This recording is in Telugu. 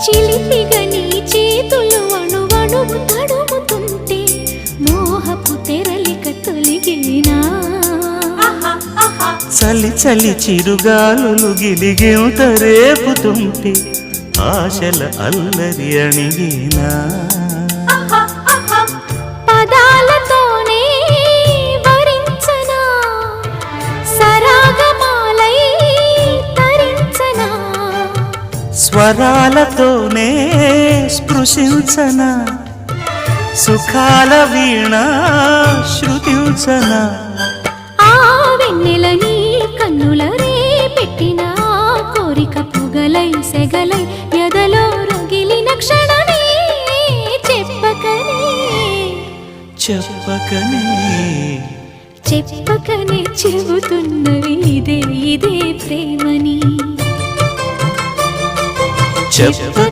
చిలిపిగా నీ చేతులు అణువణువు తడుముతుంటే మోహపు తెరలిక తొలిగేనా చలి చలి చిరుగాలులు గిలిగింత రేపుతుంటే ఆశల అల్లరి అణిగేనా పదాలతోనే వరించనా సరాగమాలై తరించనా స్వరాలతోనే స్పృశించనా సుఖాల వీణ శృతించనా ఆ వెన్నెల నీ కన్నుల రే పెట్టిన కోరిక పొగలై సెగలై ఎదలో రగిలిన క్షణమే చెప్పకనే చెప్పకనే చెప్పకనే చెబుతున్నవి ఇదే ఇదే ప్రేమని చెప్ప